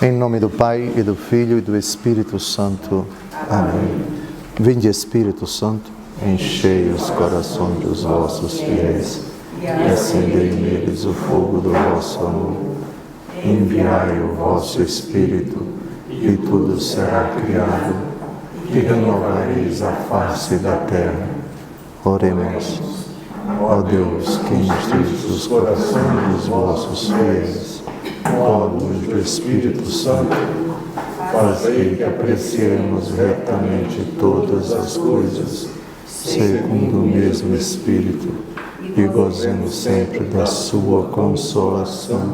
Em nome do Pai, e do Filho, e do Espírito Santo. Amém. Vinde, Espírito Santo, enchei os corações dos vossos fiéis, e acendei neles o fogo do vosso amor. Enviai o vosso Espírito, e tudo será criado, e renovareis a face da terra. Oremos. Ó Deus, que instruís os corações dos vossos fiéis, ó luz do Espírito Santo, fazei que apreciemos retamente todas as coisas, segundo o mesmo Espírito, e gozemos sempre da sua consolação.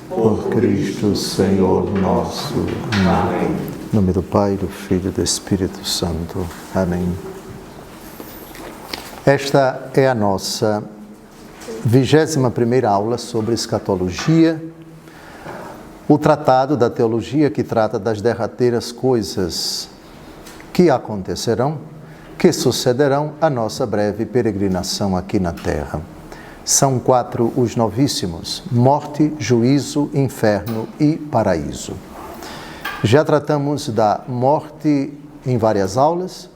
Por Cristo, Senhor nosso. Amém. Em nome do Pai, do Filho e do Espírito Santo. Amém. Esta é a nossa 21ª aula sobre escatologia, o tratado da teologia que trata das derradeiras coisas que acontecerão, que sucederão à nossa breve peregrinação aqui na Terra. São 4 os novíssimos: morte, juízo, inferno e paraíso. Já tratamos da morte em várias aulas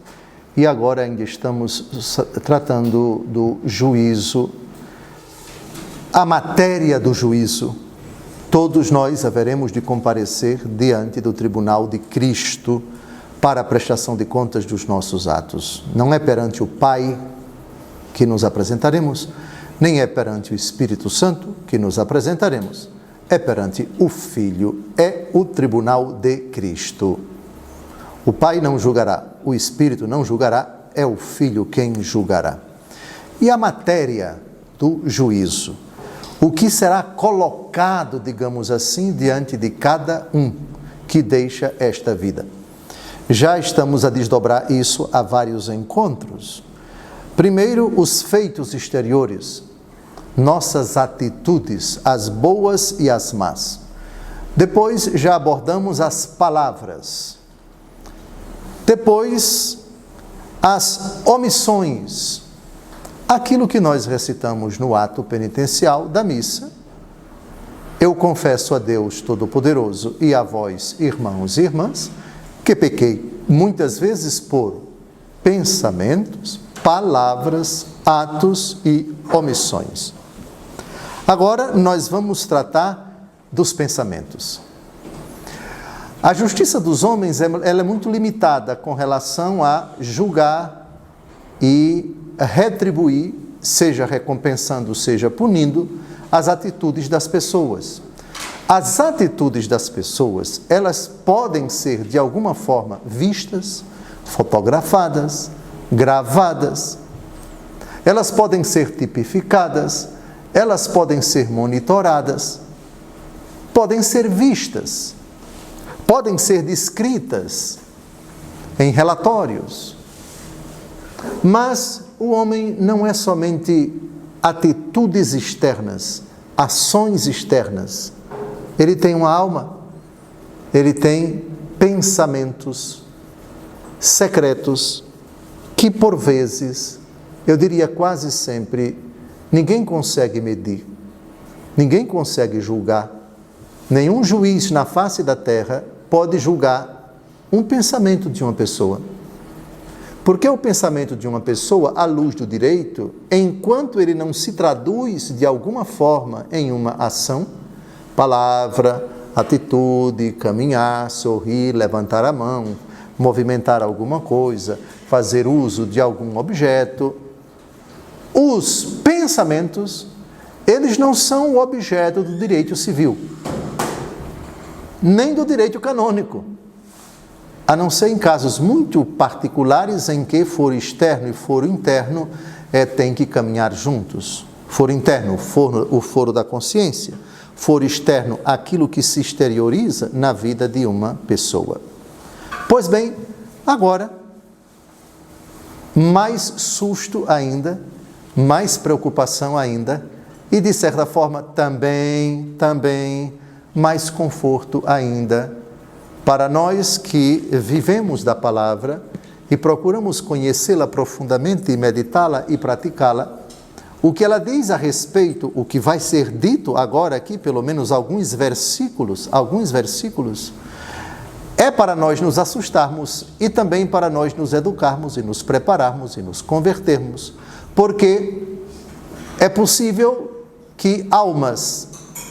e agora ainda estamos tratando do juízo, a matéria do juízo. Todos nós haveremos de comparecer diante do tribunal de Cristo para a prestação de contas dos nossos atos. Não é perante o Pai que nos apresentaremos, nem é perante o Espírito Santo que nos apresentaremos, é perante o Filho, é o tribunal de Cristo. O Pai não julgará, o Espírito não julgará, é o Filho quem julgará. E a matéria do juízo? O que será colocado, digamos assim, diante de cada um que deixa esta vida? Já estamos a desdobrar isso a vários encontros. Primeiro, os feitos exteriores, nossas atitudes, as boas e as más. Depois, já abordamos as palavras. Depois, as omissões, aquilo que nós recitamos no ato penitencial da missa. Eu confesso a Deus Todo-Poderoso e a vós, irmãos e irmãs, que pequei muitas vezes por pensamentos, palavras, atos e omissões. Agora nós vamos tratar dos pensamentos. A justiça dos homens ela é muito limitada com relação a julgar e retribuir, seja recompensando, seja punindo, as atitudes das pessoas. As atitudes das pessoas, elas podem ser de alguma forma vistas, fotografadas, gravadas, elas podem ser tipificadas, elas podem ser monitoradas, podem ser vistas, podem ser descritas em relatórios. Mas o homem não é somente atitudes externas, ações externas. Ele tem uma alma, ele tem pensamentos secretos que, por vezes, eu diria quase sempre, ninguém consegue medir, ninguém consegue julgar. Nenhum juiz na face da terra pode julgar um pensamento de uma pessoa. Porque o pensamento de uma pessoa, à luz do direito, enquanto ele não se traduz de alguma forma em uma ação, palavra, atitude, caminhar, sorrir, levantar a mão, movimentar alguma coisa, fazer uso de algum objeto, os pensamentos, eles não são o objeto do direito civil, nem do direito canônico, a não ser em casos muito particulares em que foro externo e foro interno tem que caminhar juntos. Foro interno, o foro da consciência. Foro externo, aquilo que se exterioriza na vida de uma pessoa. Pois bem, agora, mais susto ainda, mais preocupação ainda, e de certa forma também mais conforto ainda, para nós que vivemos da palavra e procuramos conhecê-la profundamente e meditá-la e praticá-la, O que ela diz a respeito, o que vai ser dito agora aqui, pelo menos alguns versículos, é para nós nos assustarmos e também para nós nos educarmos e nos prepararmos e nos convertermos, porque é possível que almas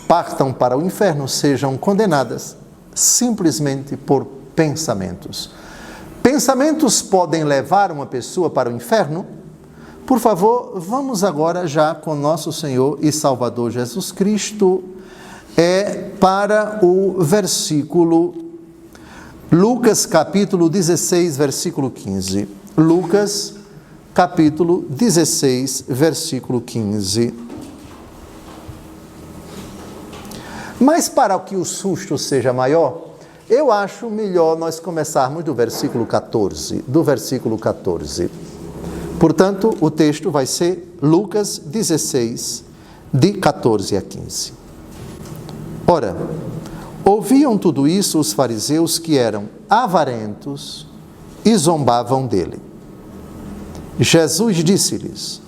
partam para o inferno, sejam condenadas simplesmente por pensamentos. Pensamentos podem levar uma pessoa para o inferno? Por favor, vamos agora já com nosso Senhor e Salvador Jesus Cristo, para o versículo, Lucas capítulo 16, versículo 15. Lucas capítulo 16, versículo 15. Mas para que o susto seja maior, eu acho melhor nós começarmos do versículo 14. Portanto, o texto vai ser Lucas 16, de 14 a 15. Ora, ouviam tudo isso os fariseus que eram avarentos e zombavam dele. Jesus disse-lhes: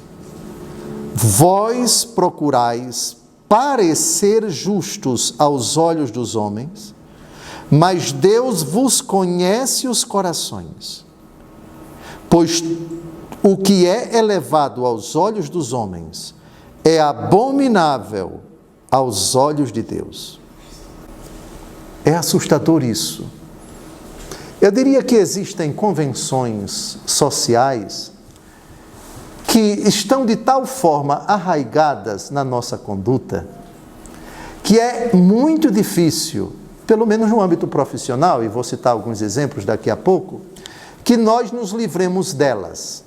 vós procurais parecer justos aos olhos dos homens, mas Deus vos conhece os corações. Pois o que é elevado aos olhos dos homens é abominável aos olhos de Deus. É assustador isso. Eu diria que existem convenções sociais que estão de tal forma arraigadas na nossa conduta que é muito difícil, pelo menos no âmbito profissional, e vou citar alguns exemplos daqui a pouco, que nós nos livremos delas.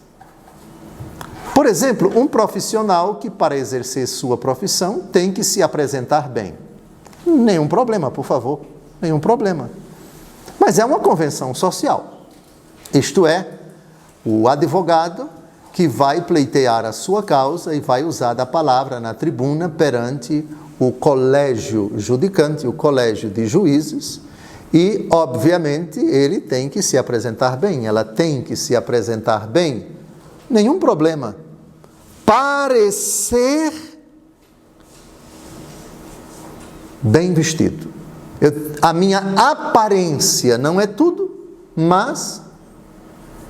Por exemplo, um profissional que, para exercer sua profissão, tem que se apresentar bem. Nenhum problema, por favor, nenhum problema. Mas é uma convenção social. Isto é, o advogado que vai pleitear a sua causa e vai usar da palavra na tribuna perante o colégio judicante, o colégio de juízes, e, obviamente, ele tem que se apresentar bem, ela tem que se apresentar bem. Nenhum problema. Parecer bem vestido. A minha aparência não é tudo, mas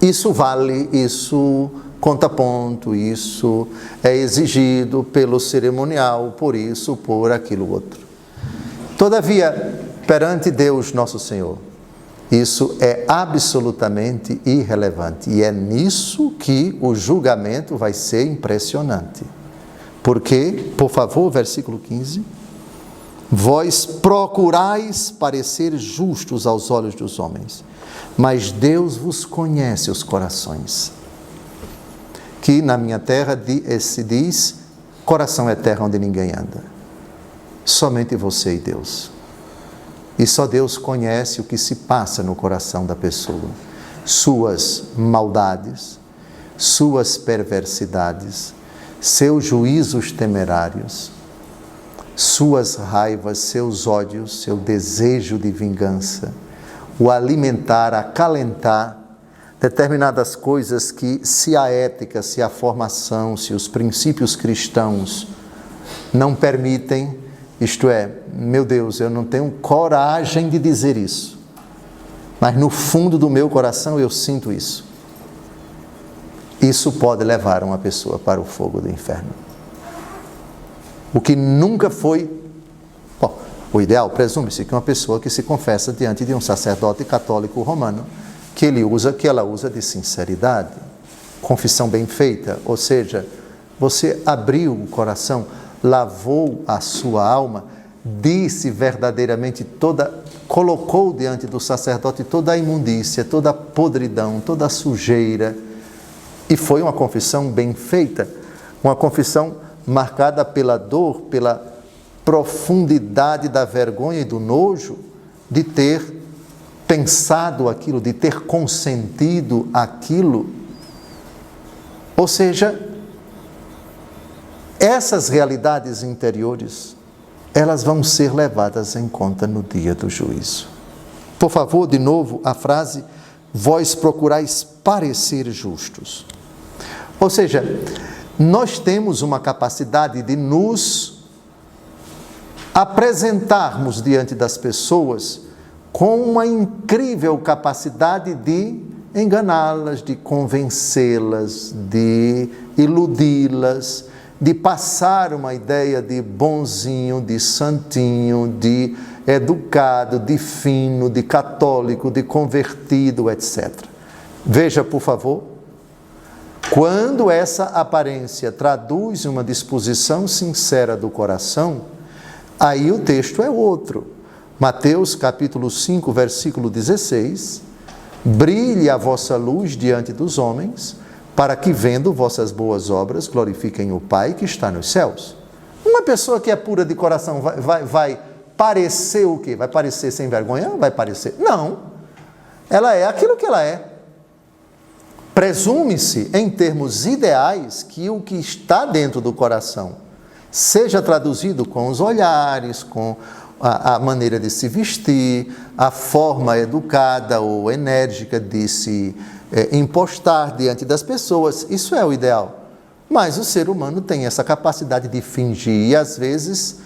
isso vale, isso conta ponto, isso é exigido pelo cerimonial, por isso, por aquilo outro. Todavia, perante Deus nosso Senhor, isso é absolutamente irrelevante. E é nisso que o julgamento vai ser impressionante. Porque, por favor, versículo 15, vós procurais parecer justos aos olhos dos homens, mas Deus vos conhece os corações. Que na minha terra se diz, coração é terra onde ninguém anda. Somente você e Deus. E só Deus conhece o que se passa no coração da pessoa. Suas maldades, suas perversidades, seus juízos temerários, suas raivas, seus ódios, seu desejo de vingança, o alimentar, acalentar determinadas coisas que, se a ética, se a formação, se os princípios cristãos não permitem, isto é, meu Deus, eu não tenho coragem de dizer isso, mas no fundo do meu coração eu sinto isso. Isso pode levar uma pessoa para o fogo do inferno. O que nunca foi... Bom, o ideal, presume-se que uma pessoa que se confessa diante de um sacerdote católico romano, que ela usa de sinceridade, confissão bem feita, ou seja, você abriu o coração, lavou a sua alma, disse verdadeiramente colocou diante do sacerdote toda a imundícia, toda a podridão, toda a sujeira, e foi uma confissão bem feita, uma confissão marcada pela dor, pela profundidade da vergonha e do nojo de ter pensado aquilo, de ter consentido aquilo. Ou seja, essas realidades interiores, elas vão ser levadas em conta no dia do juízo. Por favor, de novo, a frase, vós procurais parecer justos. Ou seja, nós temos uma capacidade de nos apresentarmos diante das pessoas com uma incrível capacidade de enganá-las, de convencê-las, de iludi-las, de passar uma ideia de bonzinho, de santinho, de educado, de fino, de católico, de convertido, etc. Veja, por favor, quando essa aparência traduz uma disposição sincera do coração, aí o texto é outro. Mateus capítulo 5, versículo 16, brilhe a vossa luz diante dos homens, para que vendo vossas boas obras glorifiquem o Pai que está nos céus. Uma pessoa que é pura de coração vai parecer o quê? Vai parecer sem vergonha? Vai parecer? Não. Ela é aquilo que ela é. Presume-se, em termos ideais, que o que está dentro do coração seja traduzido com os olhares, com a maneira de se vestir, a forma educada ou enérgica de se impostar diante das pessoas. Isso é o ideal. Mas o ser humano tem essa capacidade de fingir e, às vezes,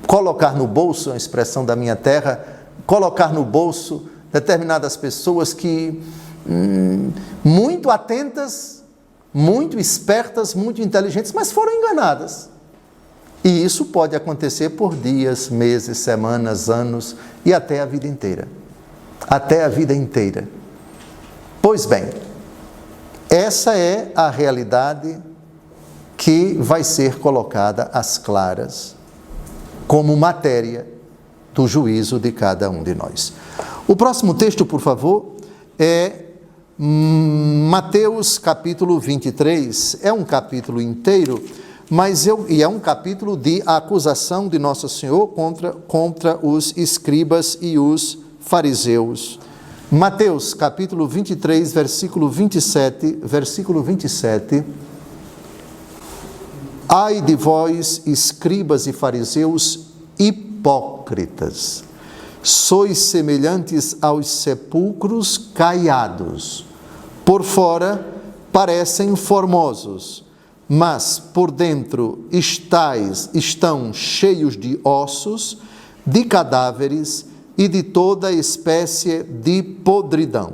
colocar no bolso, a expressão da minha terra, colocar no bolso determinadas pessoas que, muito atentas, muito espertas, muito inteligentes, mas foram enganadas. E isso pode acontecer por dias, meses, semanas, anos e até a vida inteira. Até a vida inteira. Pois bem, essa é a realidade que vai ser colocada às claras como matéria do juízo de cada um de nós. O próximo texto, por favor, é Mateus capítulo 23. É um capítulo inteiro, e é um capítulo de acusação de Nosso Senhor contra os escribas e os fariseus. Mateus capítulo 23, versículo 27. Ai de vós, escribas e fariseus hipócritas, sois semelhantes aos sepulcros caiados. Por fora parecem formosos, mas por dentro estão cheios de ossos, de cadáveres e de toda espécie de podridão.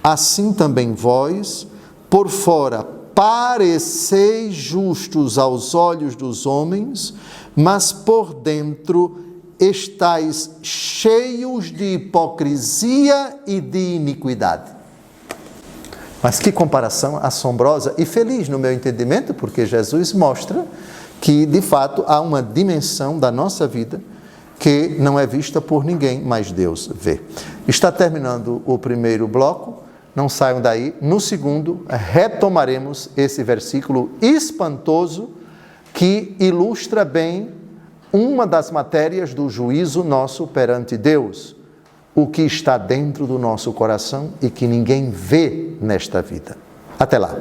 Assim também vós, por fora, pareceis justos aos olhos dos homens, mas por dentro estáis cheios de hipocrisia e de iniquidade. Mas que comparação assombrosa e feliz no meu entendimento, porque Jesus mostra que, de fato, há uma dimensão da nossa vida que não é vista por ninguém, mas Deus vê. Está terminando o primeiro bloco, não saiam daí. No segundo, retomaremos esse versículo espantoso que ilustra bem uma das matérias do juízo nosso perante Deus, o que está dentro do nosso coração e que ninguém vê nesta vida. Até lá.